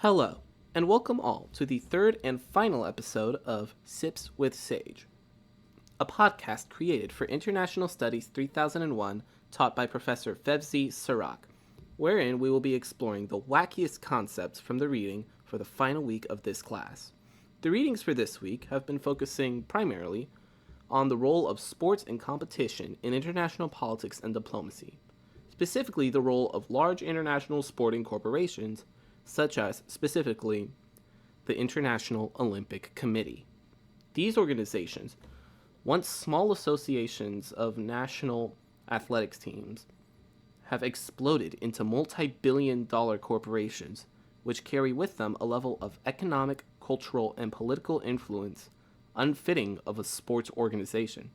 Hello, and welcome all to the third and final episode of Sips with Sage, a podcast created for International Studies 3001 taught by Professor Fevzi Sarac, wherein we will be exploring the wackiest concepts from the reading for the final week of this class. The readings for this week have been focusing primarily on the role of sports and competition in international politics and diplomacy, specifically the role of large international sporting corporations such as, specifically, the International Olympic Committee. These organizations, once small associations of national athletics teams, have exploded into multi-billion-dollar corporations, which carry with them a level of economic, cultural, and political influence unfitting of a sports organization.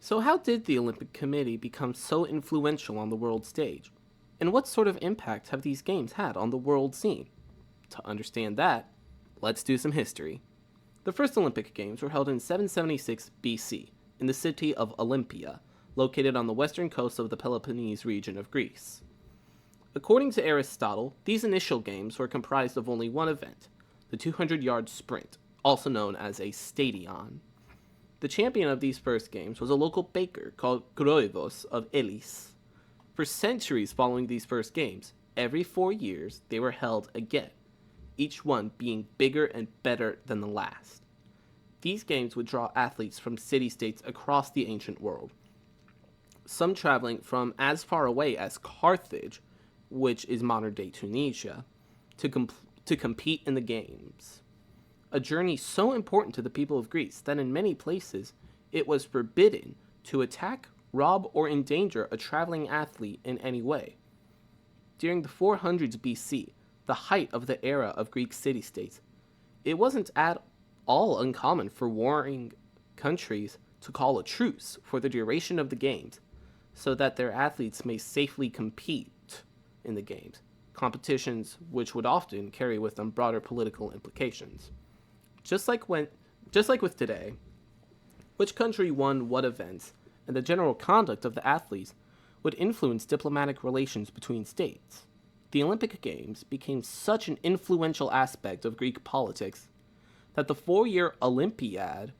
So how did the Olympic Committee become so influential on the world stage? And what sort of impact have these games had on the world scene? To understand that, let's do some history. The first Olympic Games were held in 776 BC in the city of Olympia, located on the western coast of the Peloponnese region of Greece. According to Aristotle, these initial games were comprised of only one event, the 200-yard sprint, also known as a stadion. The champion of these first games was a local baker called Groivos of Elis. For centuries following these first games, every 4 years they were held again, each one being bigger and better than the last. These games would draw athletes from city-states across the ancient world, some traveling from as far away as Carthage, which is modern-day Tunisia, to compete in the games. A journey so important to the people of Greece that in many places it was forbidden to attack, rob, or endanger a traveling athlete in any way. During the 400s BC, the height of the era of Greek city-states, it wasn't at all uncommon for warring countries to call a truce for the duration of the games so that their athletes may safely compete in the games, competitions which would often carry with them broader political implications. Just like with today, which country won what events and the general conduct of the athletes would influence diplomatic relations between states. The Olympic Games became such an influential aspect of Greek politics that the 4-year Olympiad,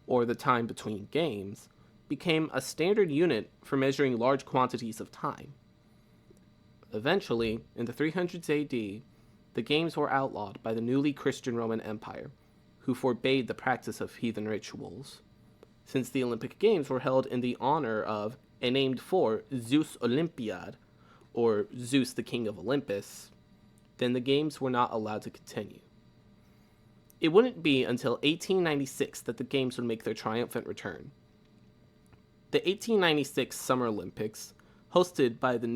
or the time between games, became a standard unit for measuring large quantities of time. Eventually, in the 300s AD, the games were outlawed by the newly Christian Roman Empire, who forbade the practice of heathen rituals. Since the Olympic Games were held in the honor of and named for Zeus Olympiad, or Zeus the King of Olympus, then the games were not allowed to continue. It wouldn't be until 1896 that the games would make their triumphant return. The 1896 Summer Olympics, hosted by the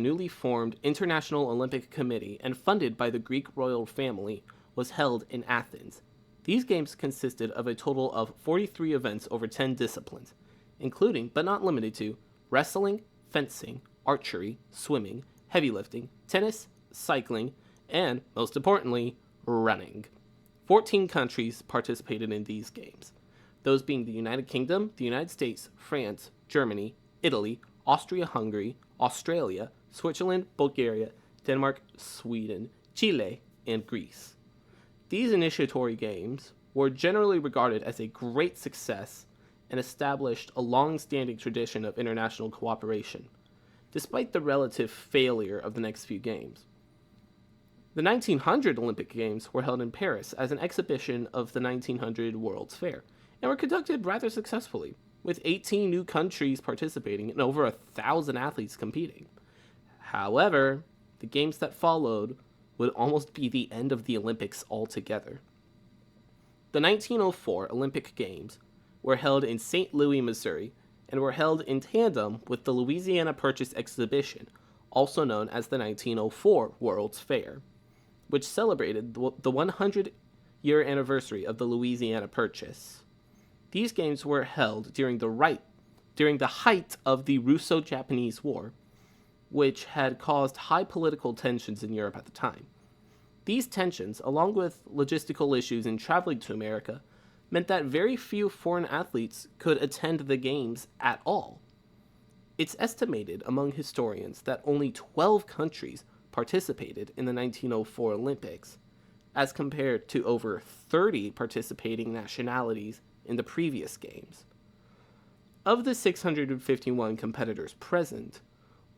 newly formed International Olympic Committee and funded by the Greek royal family, was held in Athens. These games consisted of a total of 43 events over 10 disciplines, including, but not limited to, wrestling, fencing, archery, swimming, heavy lifting, tennis, cycling, and, most importantly, running. 14 countries participated in these games, those being the United Kingdom, the United States, France, Germany, Italy, Austria-Hungary, Australia, Switzerland, Bulgaria, Denmark, Sweden, Chile, and Greece. These initiatory games were generally regarded as a great success and established a long-standing tradition of international cooperation, despite the relative failure of the next few games. The 1900 Olympic Games were held in Paris as an exhibition of the 1900 World's Fair, and were conducted rather successfully, with 18 new countries participating and over 1,000 athletes competing. However, the games that followed would almost be the end of the Olympics altogether. The 1904 Olympic Games were held in St. Louis, Missouri, and were held in tandem with the Louisiana Purchase Exhibition, also known as the 1904 World's Fair, which celebrated the 100-year anniversary of the Louisiana Purchase. These games were held during the height of the Russo-Japanese War, which had caused high political tensions in Europe at the time. These tensions, along with logistical issues in traveling to America, meant that very few foreign athletes could attend the games at all. It's estimated among historians that only 12 countries participated in the 1904 Olympics, as compared to over 30 participating nationalities in the previous games. Of the 651 competitors present,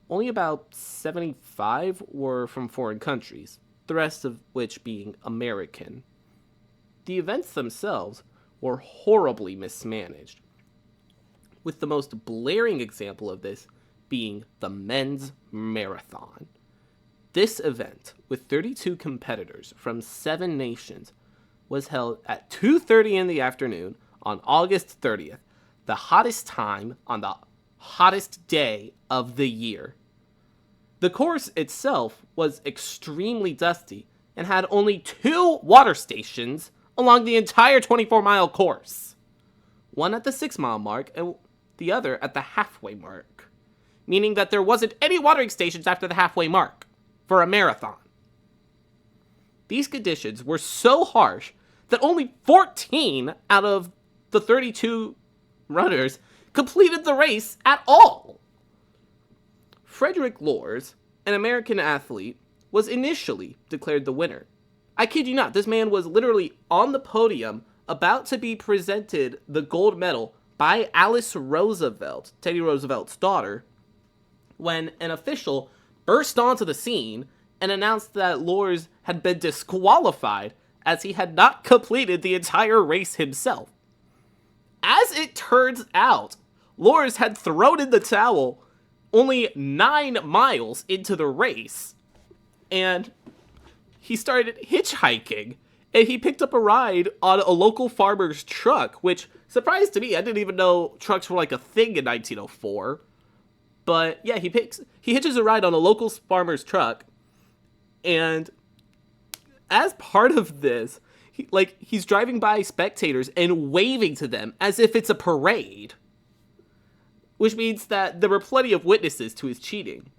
only about 75 were from foreign countries, the rest of which being American. The events themselves were horribly mismanaged, with the most blaring example of this being the men's marathon. This event, with 32 competitors from 7 nations, was held at 2:30 in the afternoon on August 30th, the hottest time on the hottest day of the year. The course itself was extremely dusty and had only 2 water stations along the entire 24-mile course. One at the 6-mile mark and the other at the halfway mark, meaning that there wasn't any watering stations after the halfway mark for a marathon. These conditions were so harsh that only 14 out of the 32 runners completed the race at all. Frederick Lors, an American athlete, was initially declared the winner. I kid you not, this man was literally on the podium about to be presented the gold medal by Alice Roosevelt, Teddy Roosevelt's daughter, when an official burst onto the scene and announced that Lors had been disqualified as he had not completed the entire race himself. As it turns out, Lors had thrown in the towel only 9 miles into the race, and he started hitchhiking, and he picked up a ride on a local farmer's truck, which surprised to me. I didn't even know trucks were like a thing in 1904. But yeah, he hitches a ride on a local farmer's truck, and as part of this, he's driving by spectators and waving to them as if it's a parade, which means that there were plenty of witnesses to his cheating.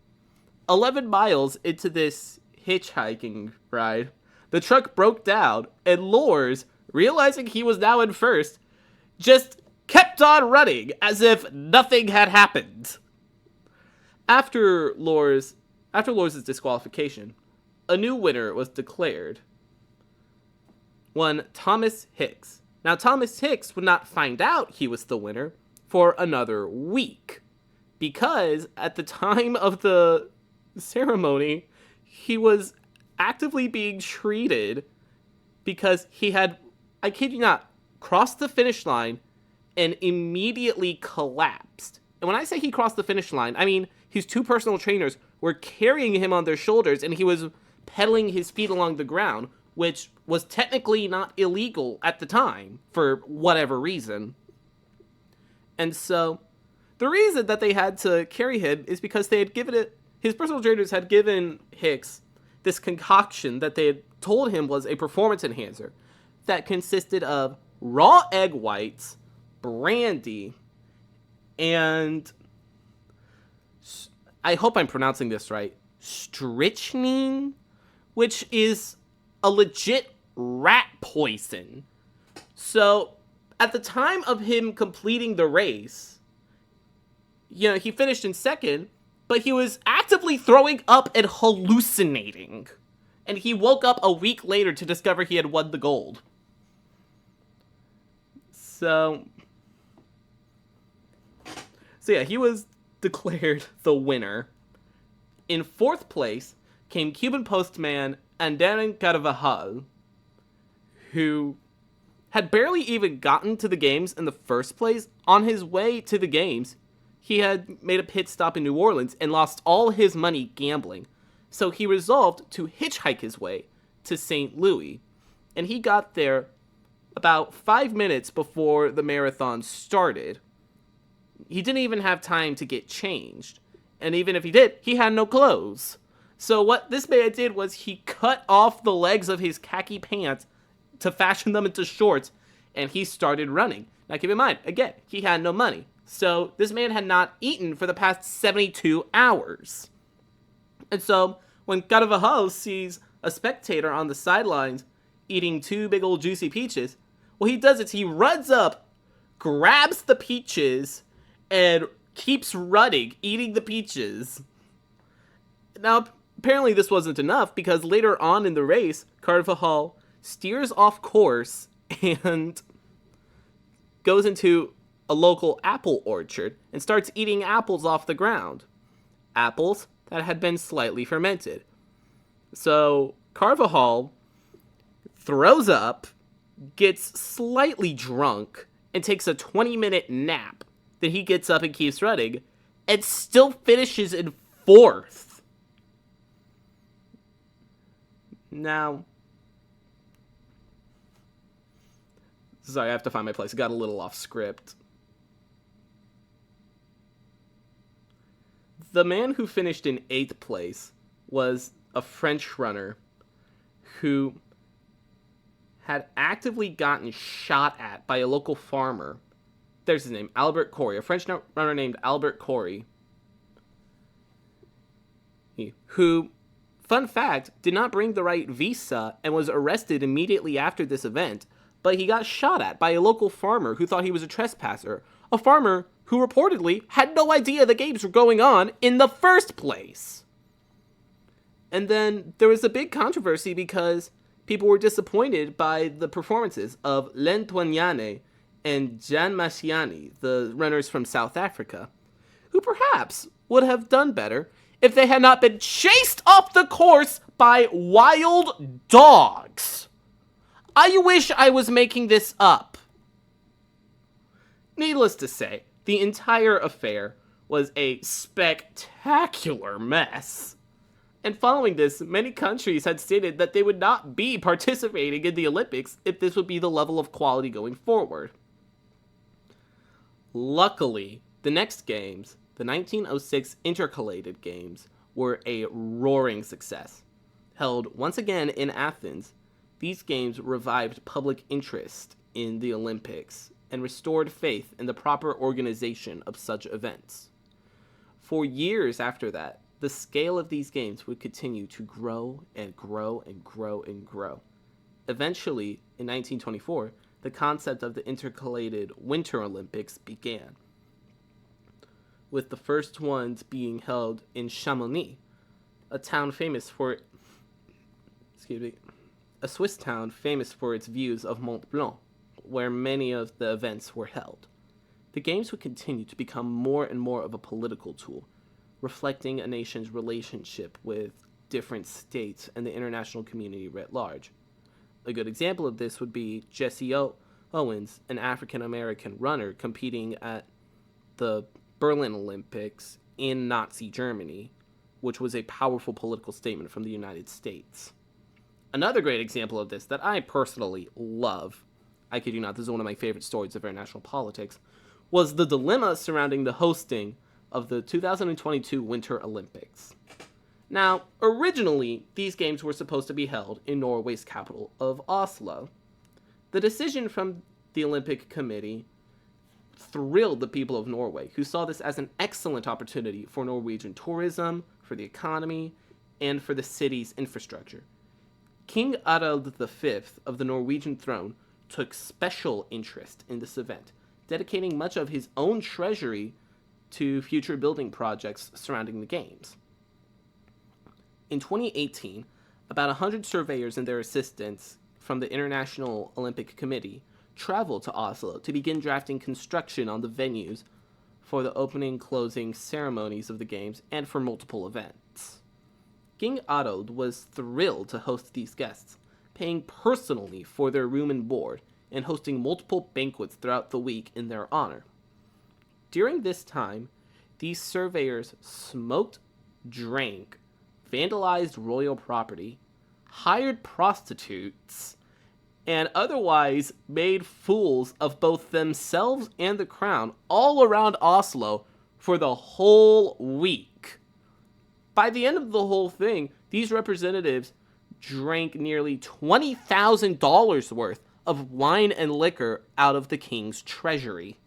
11 miles into this hitchhiking ride, the truck broke down, and Lors, realizing he was now in first, just kept on running as if nothing had happened. After Lors' disqualification, a new winner was declared. One Thomas Hicks. Now, Thomas Hicks would not find out he was the winner for another week, because at the time of the ceremony, he was actively being treated because he had, I kid you not, crossed the finish line and immediately collapsed. And when I say he crossed the finish line, I mean his 2 personal trainers were carrying him on their shoulders and he was pedaling his feet along the ground, which was technically not illegal at the time for whatever reason. And so the reason that they had to carry him is because they had given his personal trainers had given Hicks this concoction that they had told him was a performance enhancer that consisted of raw egg whites, brandy, and I hope I'm pronouncing this right, strychnine, which is a legit rat poison. So at the time of him completing the race, he finished in second, but he was actively throwing up and hallucinating. And he woke up a week later to discover he had won the gold. So yeah, he was declared the winner. In 4th place came Cuban postman Andrés Carvajal, who had barely even gotten to the games in the first place. On his way to the games, he had made a pit stop in New Orleans and lost all his money gambling. So he resolved to hitchhike his way to St. Louis. And he got there about 5 minutes before the marathon started. He didn't even have time to get changed. And even if he did, he had no clothes. So what this man did was he cut off the legs of his khaki pants to fashion them into shorts, and he started running. Now keep in mind, again, he had no money. So this man had not eaten for the past 72 hours. And so when Carvajal sees a spectator on the sidelines eating 2 big old juicy peaches, what he does is he runs up, grabs the peaches, and keeps running, eating the peaches. Now, apparently this wasn't enough, because later on in the race, Carvajal steers off course and goes into a local apple orchard and starts eating apples off the ground. Apples that had been slightly fermented. So Carvajal throws up, gets slightly drunk, and takes a 20-minute nap. Then he gets up and keeps running, and still finishes in 4th. Now, sorry, I have to find my place. I got a little off script. The man who finished in 8th place was a French runner who had actively gotten shot at by a local farmer. There's his name, Albert Corey, a French runner named Albert Corey, who, fun fact, did not bring the right visa and was arrested immediately after this event, but he got shot at by a local farmer who thought he was a trespasser, a farmer who reportedly had no idea the games were going on in the first place. And then there was a big controversy because people were disappointed by the performances of Lentoignane and Jan Masciani, the runners from South Africa, who perhaps would have done better if they had not been chased off the course by wild dogs. I wish I was making this up. Needless to say, the entire affair was a spectacular mess. And following this, many countries had stated that they would not be participating in the Olympics if this would be the level of quality going forward. Luckily, the next games, the 1906 Intercalated Games, were a roaring success. Held once again in Athens, these games revived public interest in the Olympics and restored faith in the proper organization of such events. For years after that, the scale of these games would continue to grow and grow and grow and grow. Eventually, in 1924, the concept of the intercalated Winter Olympics began, with the first ones being held in Chamonix, a town famous for, a Swiss town famous for its views of Mont Blanc, where many of the events were held. The games would continue to become more and more of a political tool, reflecting a nation's relationship with different states and the international community writ large. A good example of this would be Jesse Owens, an African-American runner competing at the Berlin Olympics in Nazi Germany, which was a powerful political statement from the United States. Another great example of this that I personally love, I kid you not, this is one of my favorite stories of international politics, was the dilemma surrounding the hosting of the 2022 Winter Olympics. Now, originally, these games were supposed to be held in Norway's capital of Oslo. The decision from the Olympic Committee thrilled the people of Norway, who saw this as an excellent opportunity for Norwegian tourism, for the economy, and for the city's infrastructure. King Harald V of the Norwegian throne took special interest in this event, dedicating much of his own treasury to future building projects surrounding the games. In 2018, about 100 surveyors and their assistants from the International Olympic Committee traveled to Oslo to begin drafting construction on the venues for the opening closing ceremonies of the games and for multiple events. King Harald was thrilled to host these guests, paying personally for their room and board and hosting multiple banquets throughout the week in their honor. During this time, these surveyors smoked, drank, vandalized royal property, hired prostitutes, and otherwise made fools of both themselves and the crown all around Oslo for the whole week. By the end of the whole thing, these representatives drank nearly $20,000 worth of wine and liquor out of the king's treasury.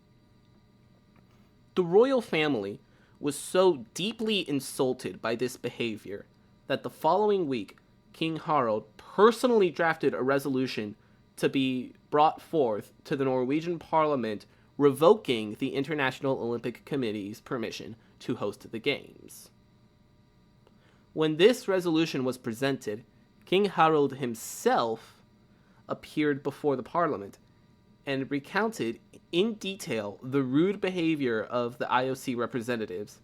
The royal family was so deeply insulted by this behavior that the following week, King Harald personally drafted a resolution to be brought forth to the Norwegian Parliament revoking the International Olympic Committee's permission to host the games. When this resolution was presented, King Harald himself appeared before the parliament and recounted in detail the rude behavior of the IOC representatives,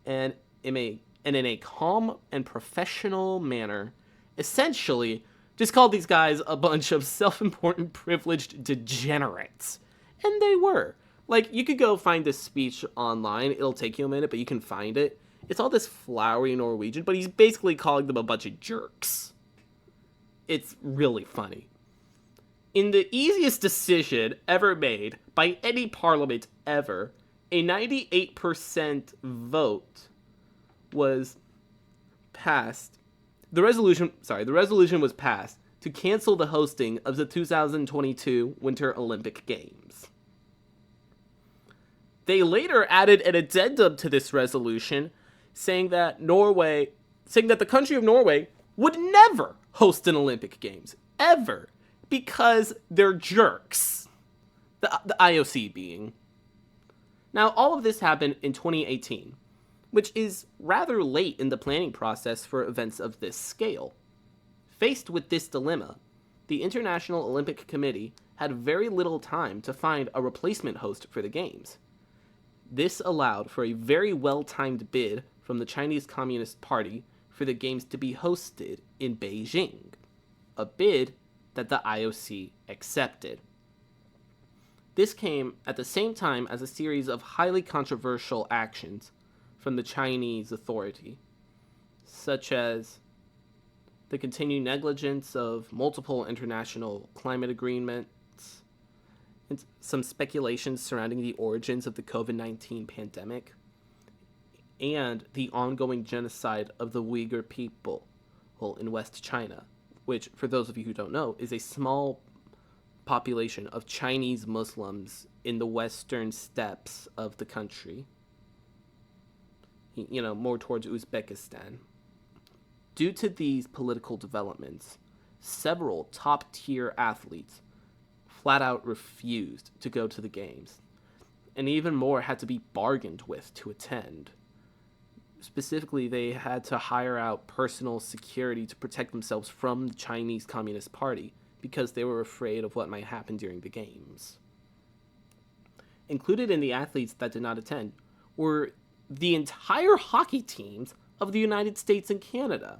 and in a calm and professional manner, essentially just called these guys a bunch of self-important, privileged degenerates. And they were. Like, you could go find this speech online. It'll take you a minute, but you can find it. It's all this flowery Norwegian, but he's basically calling them a bunch of jerks. It's really funny. In the easiest decision ever made by any parliament ever, a 98% vote was passed. The resolution was passed to cancel the hosting of the 2022 Winter Olympic Games. They later added an addendum to this resolution saying that the country of Norway would never host an Olympic Games, ever, because they're jerks. The IOC being. Now, all of this happened in 2018, which is rather late in the planning process for events of this scale. Faced with this dilemma, the International Olympic Committee had very little time to find a replacement host for the Games. This allowed for a very well-timed bid from the Chinese Communist Party for the Games to be hosted in Beijing, a bid that the IOC accepted. This came at the same time as a series of highly controversial actions from the Chinese authority, such as the continued negligence of multiple international climate agreements, and some speculations surrounding the origins of the COVID-19 pandemic, and the ongoing genocide of the Uyghur people in West China, which, for those of you who don't know, is a small population of Chinese Muslims in the western steppes of the country. More towards Uzbekistan. Due to these political developments, several top-tier athletes flat out refused to go to the Games, and even more had to be bargained with to attend. Specifically, they had to hire out personal security to protect themselves from the Chinese Communist Party because they were afraid of what might happen during the Games. Included in the athletes that did not attend were the entire hockey teams of the United States and Canada.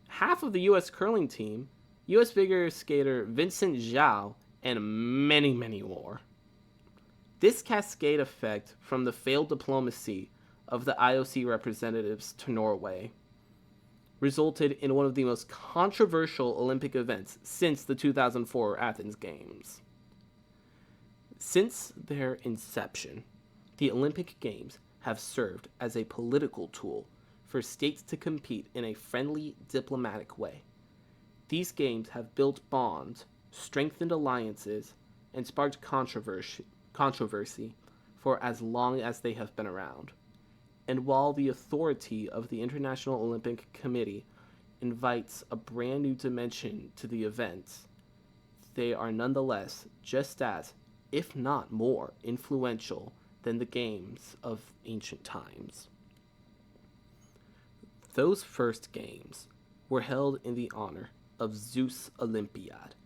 Half of the U.S. curling team, U.S. figure skater Vincent Zhao, and many, many more. This cascade effect from the failed diplomacy of the IOC representatives to Norway resulted in one of the most controversial Olympic events since the 2004 Athens Games. Since their inception, the Olympic Games have served as a political tool for states to compete in a friendly, diplomatic way. These games have built bonds, strengthened alliances, and sparked controversy for as long as they have been around. And while the authority of the International Olympic Committee invites a brand new dimension to the events, they are nonetheless just as, if not more, influential than the games of ancient times. Those first games were held in the honor of Zeus Olympiad,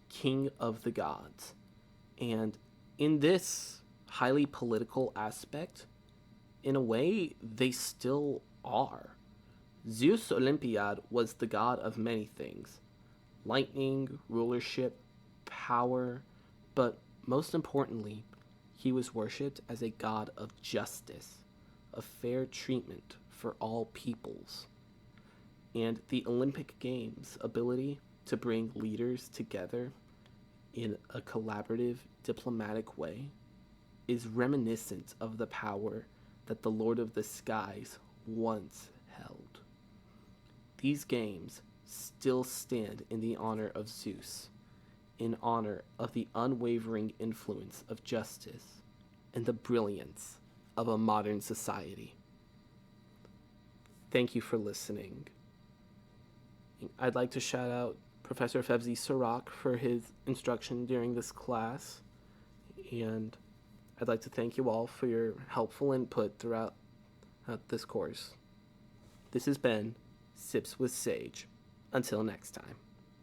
king of the gods, and in this highly political aspect, in a way, they still are. Zeus Olympiad was the god of many things: lightning, rulership, power, but most importantly, he was worshipped as a god of justice, of fair treatment for all peoples. And the Olympic Games' ability to bring leaders together in a collaborative, diplomatic way is reminiscent of the power that the Lord of the Skies once held. These games still stand in the honor of Zeus, in honor of the unwavering influence of justice and the brilliance of a modern society. Thank you for listening. I'd like to shout out Professor Fevzi Sarac for his instruction during this class, and I'd like to thank you all for your helpful input throughout this course. This has been Sips with Sage. Until next time.